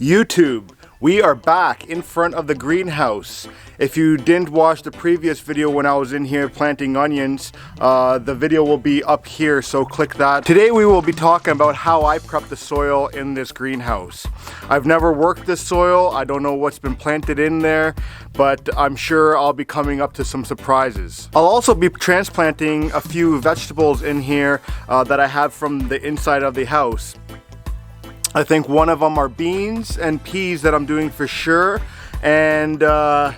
YouTube, we are back in front of the greenhouse. If you didn't watch the previous video when I was in here planting onions, the video will be up here, so click that. Today we will be talking about how I prep the soil in this greenhouse. I've never worked this soil, I don't know what's been planted in there, but I'm sure I'll be coming up to some surprises. I'll also be transplanting a few vegetables in here that I have from the inside of the house. I think one of them are beans and peas that I'm doing for sure, and I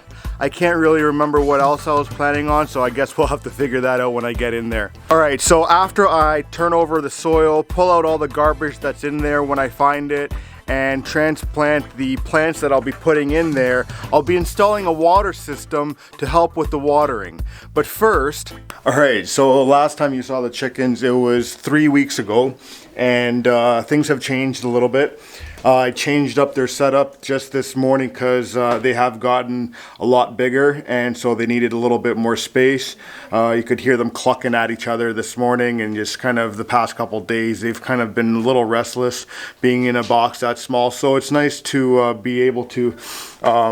can't really remember what else I was planning on, so I guess we'll have to figure that out when I get in there. Alright, so after I turn over the soil, pull out all the garbage that's in there when I find it, and transplant the plants that I'll be putting in there, I'll be installing a water system to help with the watering. But first, alright, so last time you saw the chickens, it was 3 weeks ago, and things have changed a little bit. I changed up their setup just this morning because they have gotten a lot bigger, and so they needed a little bit more space. You could hear them clucking at each other this morning, and just kind of the past couple days they've kind of been a little restless being in a box that small. So it's nice to be able to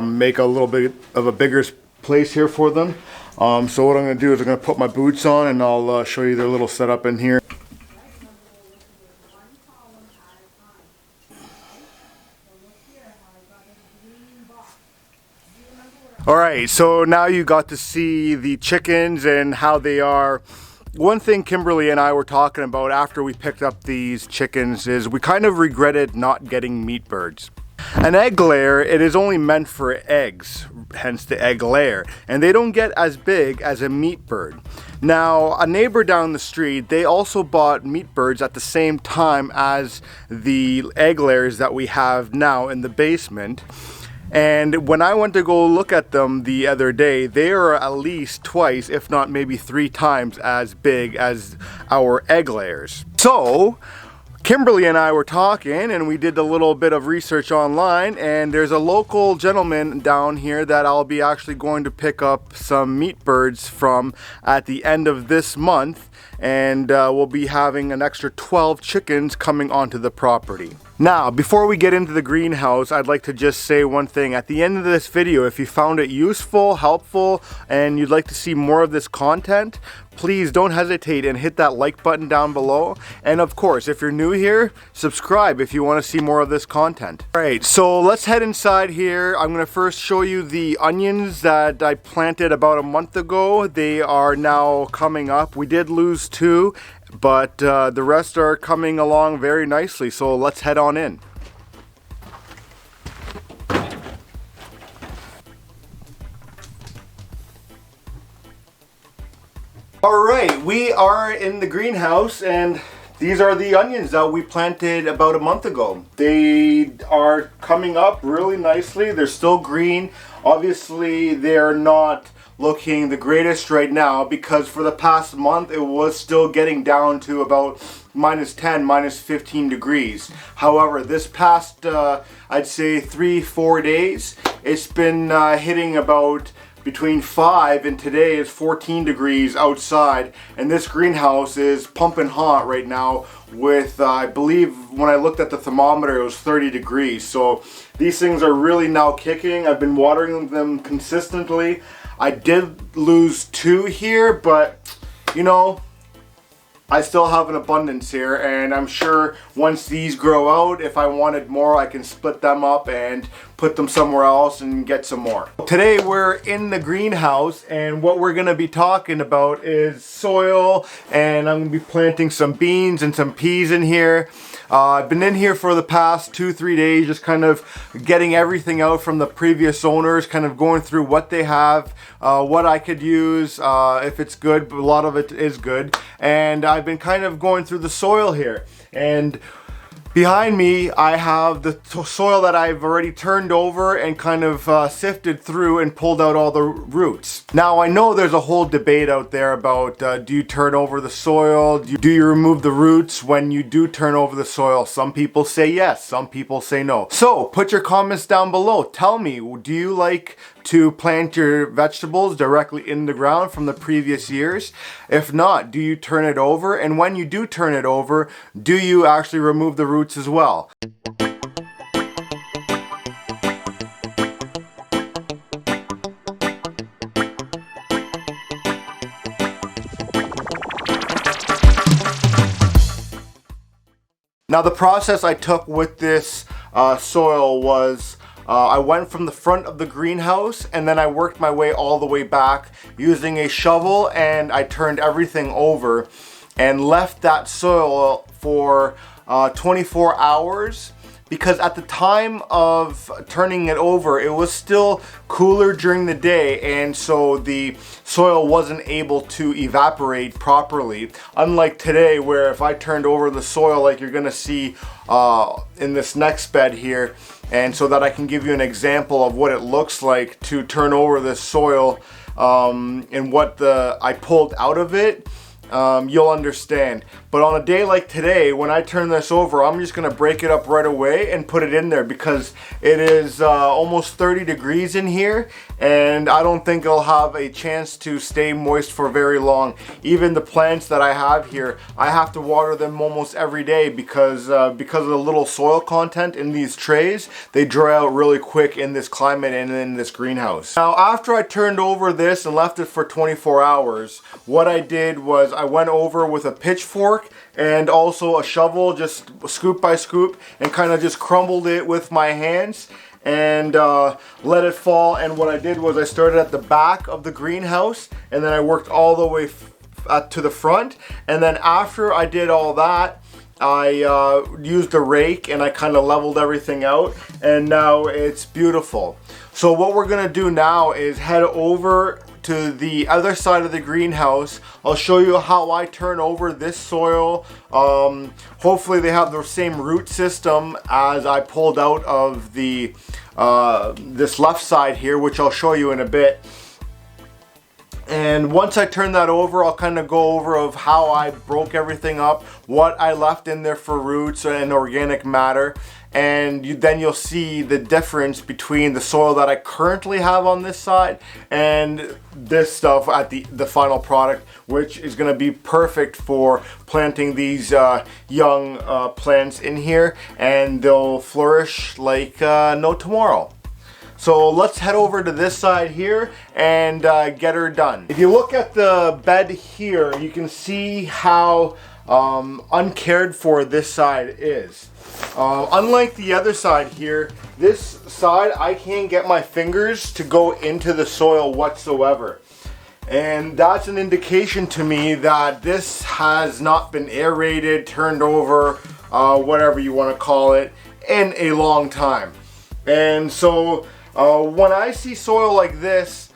make a little bit of a bigger place here for them. So what I'm going to do is I'm going to put my boots on, and I'll show you their little setup in here. Alright, so now you got to see the chickens and how they are. One thing Kimberly and I were talking about after we picked up these chickens is we kind of regretted not getting meat birds. An egg layer, it is only meant for eggs, hence the egg layer, and they don't get as big as a meat bird. Now, a neighbor down the street, they also bought meat birds at the same time as the egg layers that we have now in the basement. And when I went to go look at them the other day, they are at least twice, if not maybe 3 times as big as our egg layers. So, Kimberly and I were talking, and we did a little bit of research online, and there's a local gentleman down here that I'll be actually going to pick up some meat birds from at the end of this month, and we'll be having an extra 12 chickens coming onto the property. Now, before we get into the greenhouse, I'd like to just say one thing. At the end of this video, if you found it useful, helpful, and you'd like to see more of this content, please don't hesitate and hit that like button down below. And of course, if you're new here, subscribe if you want to see more of this content. Alright, so let's head inside here. I'm going to first show you the onions that I planted about a month ago. They are now coming up. We did lose 2. But the rest are coming along very nicely, so let's head on in. Alright, we are in the greenhouse, and these are the onions that we planted about a month ago. They are coming up really nicely. They're still green. Obviously, they're not looking the greatest right now because for the past month it was still getting down to about -10, -15 degrees. However, this past I'd say 3-4 days, it's been hitting about between 5 and today is 14 degrees outside, and this greenhouse is pumping hot right now with I believe when I looked at the thermometer it was 30 degrees. So these things are really now kicking. I've been watering them consistently. I did lose 2 here, but you know, I still have an abundance here, and I'm sure once these grow out, if I wanted more, I can split them up and put them somewhere else and get some more. Today we're in the greenhouse, and what we're gonna be talking about is soil, and I'm gonna be planting some beans and some peas in here. I've been in here for the past 2-3 days, just kind of getting everything out from the previous owners, kind of going through what they have, what I could use, if it's good, but a lot of it is good. And I've been kind of going through the soil here. And behind me, I have the soil that I've already turned over and kind of sifted through and pulled out all the roots. Now, I know there's a whole debate out there about do you turn over the soil? Do you remove the roots when you do turn over the soil? Some people say yes, some people say no. So, put your comments down below. Tell me, do you like to plant your vegetables directly in the ground from the previous years? If not, do you turn it over? And when you do turn it over, do you actually remove the roots as well? Now the process I took with this soil was I went from the front of the greenhouse and then I worked my way all the way back using a shovel, and I turned everything over and left that soil for 24 hours. Because at the time of turning it over, it was still cooler during the day, and so the soil wasn't able to evaporate properly. Unlike today, where if I turned over the soil like you're gonna see in this next bed here, and so that I can give you an example of what it looks like to turn over this soil and what I pulled out of it, you'll understand. But on a day like today, when I turn this over, I'm just gonna break it up right away and put it in there because it is almost 30 degrees in here, and I don't think it'll have a chance to stay moist for very long. Even the plants that I have here, I have to water them almost every day because of the little soil content in these trays. They dry out really quick in this climate and in this greenhouse. Now, after I turned over this and left it for 24 hours, what I did was I went over with a pitchfork and also a shovel, just scoop by scoop, and kind of just crumbled it with my hands and let it fall. And what I did was I started at the back of the greenhouse and then I worked all the way to the front, and then after I did all that, I used a rake and I kind of leveled everything out, and now it's beautiful. So what we're gonna do now is head over to the other side of the greenhouse. I'll show you how I turn over this soil. Hopefully they have the same root system as I pulled out of the this left side here, which I'll show you in a bit. And once I turn that over, I'll kind of go over of how I broke everything up, what I left in there for roots and organic matter, and then you'll see the difference between the soil that I currently have on this side and this stuff at the final product, which is going to be perfect for planting these young plants in here, and they'll flourish like no tomorrow. So let's head over to this side here and get her done. If you look at the bed here, you can see how uncared for this side is. Unlike the other side here, this side I can't get my fingers to go into the soil whatsoever. And that's an indication to me that this has not been aerated, turned over, whatever you want to call it, in a long time. And so when I see soil like this,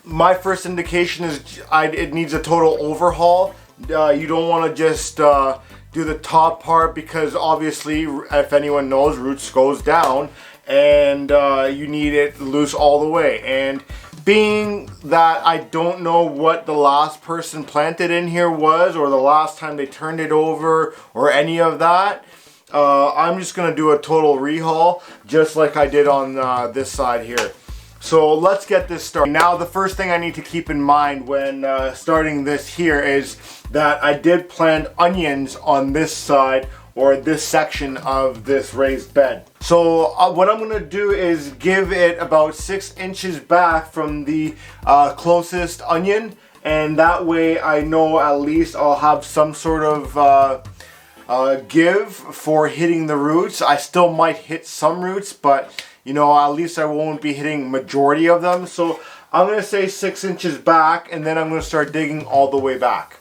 my first indication is it needs a total overhaul. You don't want to just do the top part, because obviously, if anyone knows, roots goes down, and you need it loose all the way. And being that I don't know what the last person planted in here was, or the last time they turned it over, or any of that, I'm just going to do a total rehaul, just like I did on this side here. So let's get this started. Now the first thing I need to keep in mind when starting this here is that I did plant onions on this side, or this section of this raised bed. So what I'm going to do is give it about 6 inches back from the closest onion, and that way I know at least I'll have some sort of give for hitting the roots. I still might hit some roots, but you know, at least I won't be hitting majority of them. So I'm going to say 6 inches back, and then I'm going to start digging all the way back.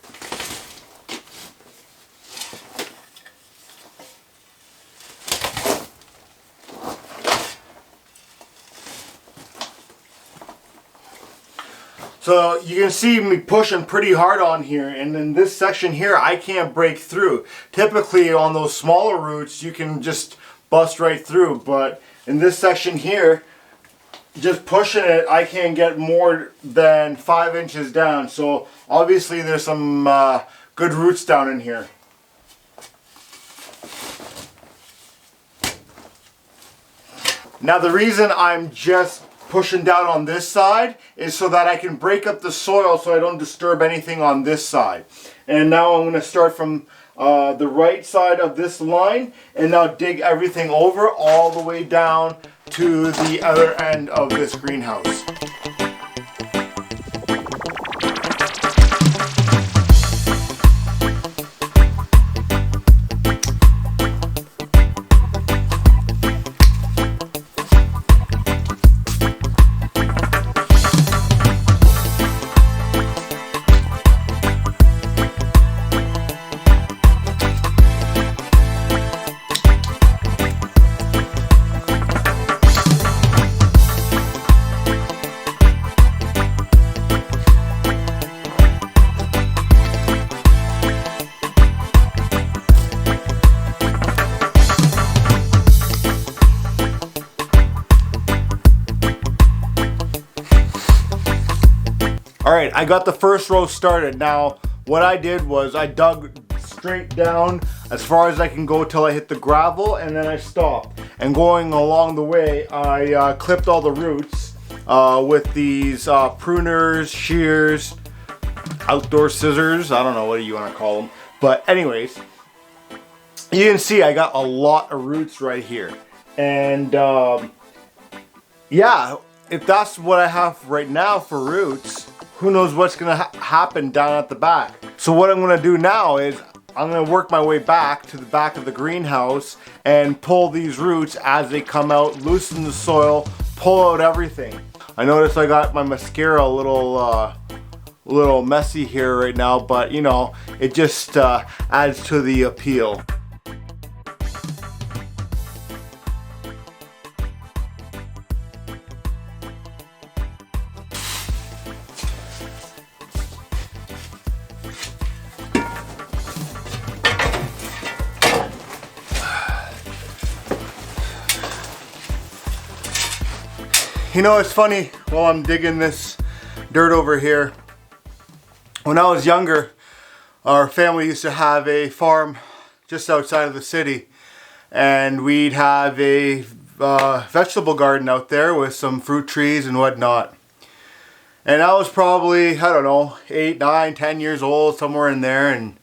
So you can see me pushing pretty hard on here, and in this section here I can't break through. Typically on those smaller roots you can just bust right through, but in this section here, just pushing it, I can't get more than 5 inches down. So obviously there's some good roots down in here. Now the reason I'm just pushing down on this side is so that I can break up the soil so I don't disturb anything on this side. And now I'm going to start from the right side of this line, and now dig everything over all the way down to the other end of this greenhouse. All right, I got the first row started. Now, what I did was I dug straight down as far as I can go till I hit the gravel, and then I stopped. And going along the way, I clipped all the roots with these pruners, shears, outdoor scissors. I don't know what you want to call them. But anyways, you can see I got a lot of roots right here. And yeah, if that's what I have right now for roots, who knows what's gonna happen down at the back. So what I'm gonna do now is I'm gonna work my way back to the back of the greenhouse and pull these roots as they come out, loosen the soil, pull out everything. I noticed I got my mascara a little messy here right now, but you know, it just adds to the appeal. You know, it's funny, while I'm digging this dirt over here, when I was younger, our family used to have a farm just outside of the city, and we'd have a vegetable garden out there with some fruit trees and whatnot. And I was probably, I don't know, 8, 9, 10 years old, somewhere in there, and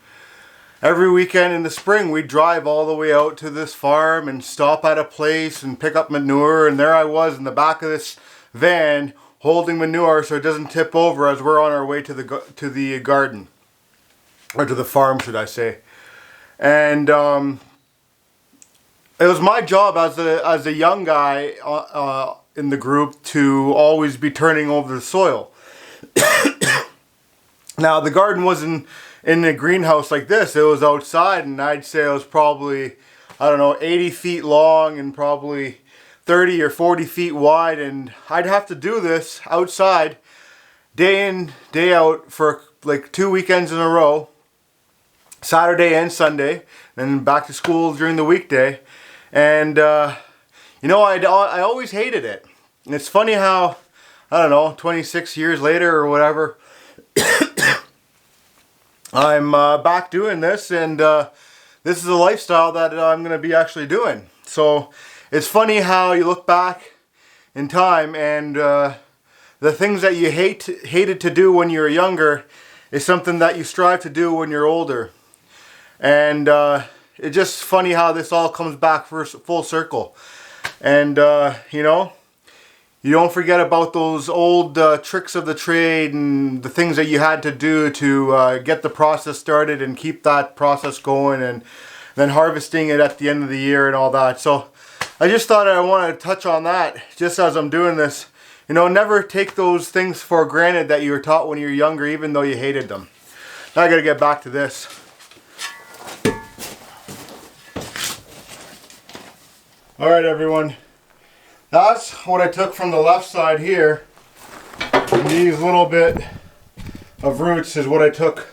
every weekend in the spring we'd drive all the way out to this farm and stop at a place and pick up manure, and there I was in the back of this van holding manure so it doesn't tip over as we're on our way to the garden, or to the farm, should I say. And it was my job as a young guy in the group to always be turning over the soil. Now the garden wasn't in a greenhouse like this, it was outside, and I'd say it was probably, I don't know, 80 feet long and probably 30 or 40 feet wide, and I'd have to do this outside day in, day out for like 2 weekends in a row, Saturday and Sunday, and back to school during the weekday. And you know, I always hated it. And it's funny how, I don't know, 26 years later or whatever, I'm back doing this, and this is a lifestyle that I'm going to be actually doing. So it's funny how you look back in time, and the things that you hated to do when you were younger is something that you strive to do when you're older. And it's just funny how this all comes back full circle. And you know, you don't forget about those old tricks of the trade and the things that you had to do to get the process started and keep that process going, and then harvesting it at the end of the year and all that. So I just thought I wanted to touch on that just as I'm doing this. You know, never take those things for granted that you were taught when you were younger, even though you hated them. Now I gotta get back to this. Alright everyone. That's what I took from the left side here. And these little bit of roots is what I took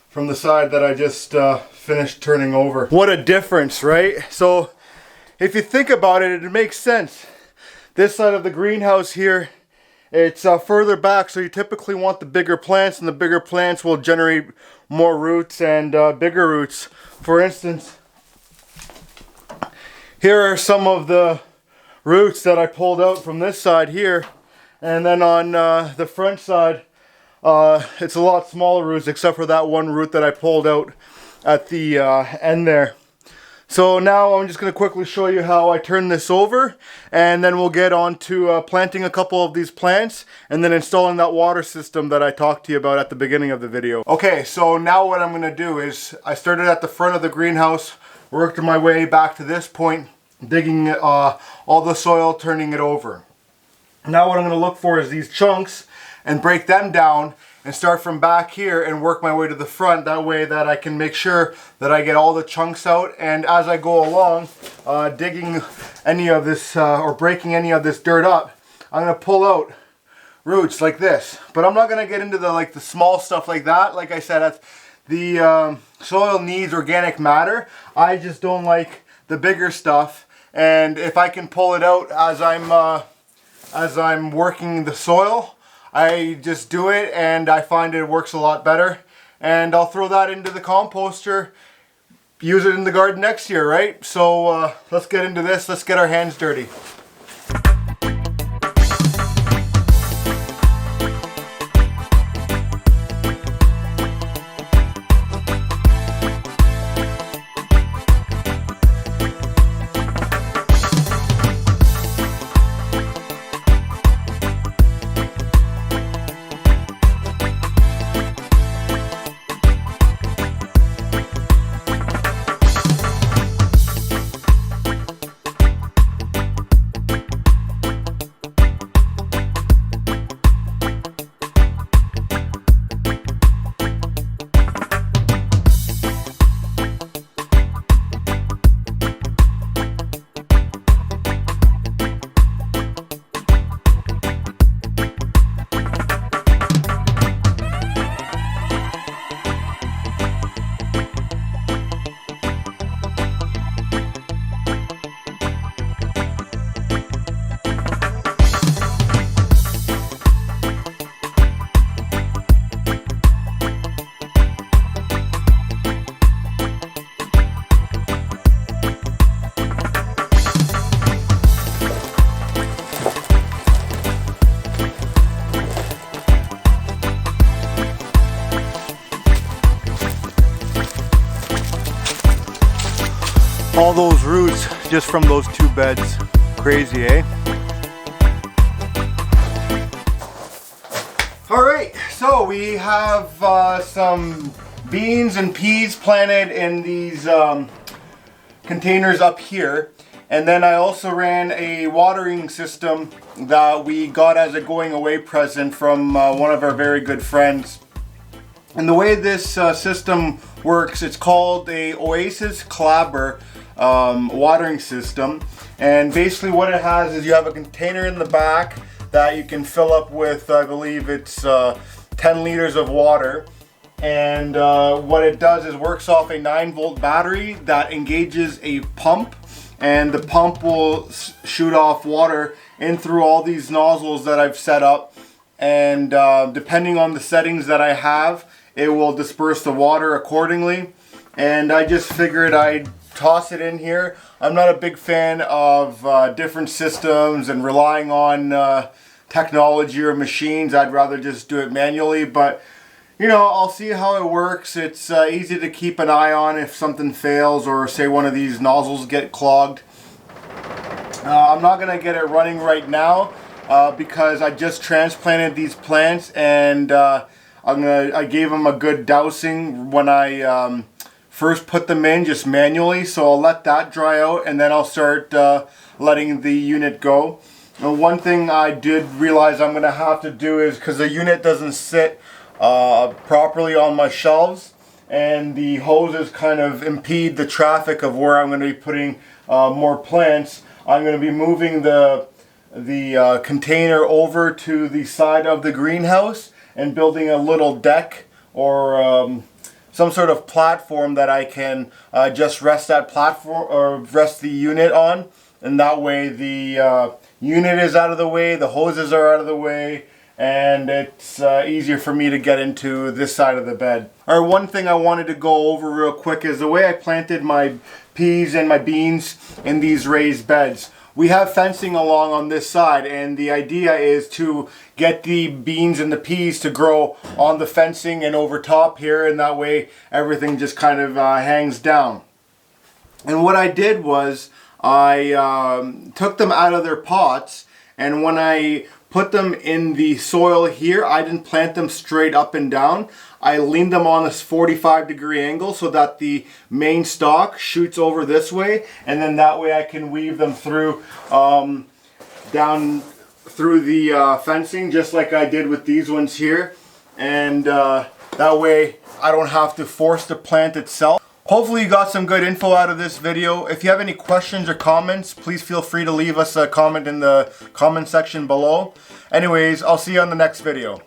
from the side that I just finished turning over. What a difference, right? So if you think about it, it makes sense. This side of the greenhouse here, it's further back, so you typically want the bigger plants, and the bigger plants will generate more roots and bigger roots. For instance, here are some of the roots that I pulled out from this side here, and then on the front side it's a lot smaller roots, except for that one root that I pulled out at the end there. So now I'm just going to quickly show you how I turn this over, and then we'll get on to planting a couple of these plants and then installing that water system that I talked to you about at the beginning of the video. Okay, so now what I'm going to do is I started at the front of the greenhouse, worked my way back to this point, digging all the soil, turning it over. Now what I'm going to look for is these chunks and break them down and start from back here and work my way to the front. That way that I can make sure that I get all the chunks out, and as I go along digging any of this or breaking any of this dirt up, I'm going to pull out roots like this. But I'm not going to get into the small stuff like that. Like I said, the soil needs organic matter. I just don't like the bigger stuff. And if I can pull it out as I'm working the soil, I just do it and I find it works a lot better. And I'll throw that into the composter, use it in the garden next year, right? So let's get into this. Let's get our hands dirty. All those roots just from those two beds. Crazy, eh? Alright, so we have some beans and peas planted in these containers up here. And then I also ran a watering system that we got as a going away present from one of our very good friends. And the way this system works, it's called a Oasis Clabber watering system. And basically what it has is you have a container in the back that you can fill up with, I believe it's 10 liters of water. And what it does is works off a 9-volt battery that engages a pump, and the pump will shoot off water in through all these nozzles that I've set up. And depending on the settings that I have, it will disperse the water accordingly. And I just figured I'd toss it in here. I'm not a big fan of different systems and relying on technology or machines. I'd rather just do it manually, but you know, I'll see how it works. It's easy to keep an eye on if something fails or say one of these nozzles get clogged. I'm not gonna get it running right now because I just transplanted these plants, and I gave them a good dousing when I first put them in just manually, so I'll let that dry out and then I'll start letting the unit go. Now, one thing I did realize I'm going to have to do is, because the unit doesn't sit properly on my shelves and the hoses kind of impede the traffic of where I'm going to be putting more plants, I'm going to be moving the container over to the side of the greenhouse and building a little deck or some sort of platform that I can just rest that platform or rest the unit on, and that way the unit is out of the way, the hoses are out of the way, and it's easier for me to get into this side of the bed. Alright, one thing I wanted to go over real quick is the way I planted my peas and my beans in these raised beds. We have fencing along on this side, and the idea is to get the beans and the peas to grow on the fencing and over top here, and that way everything just kind of hangs down. And what I did was I took them out of their pots, and when I put them in the soil here, I didn't plant them straight up and down. I leaned them on this 45-degree angle so that the main stalk shoots over this way, and then that way I can weave them through down through the fencing, just like I did with these ones here. And that way I don't have to force the plant itself. Hopefully you got some good info out of this video. If you have any questions or comments, please feel free to leave us a comment in the comment section below. Anyways, I'll see you on the next video.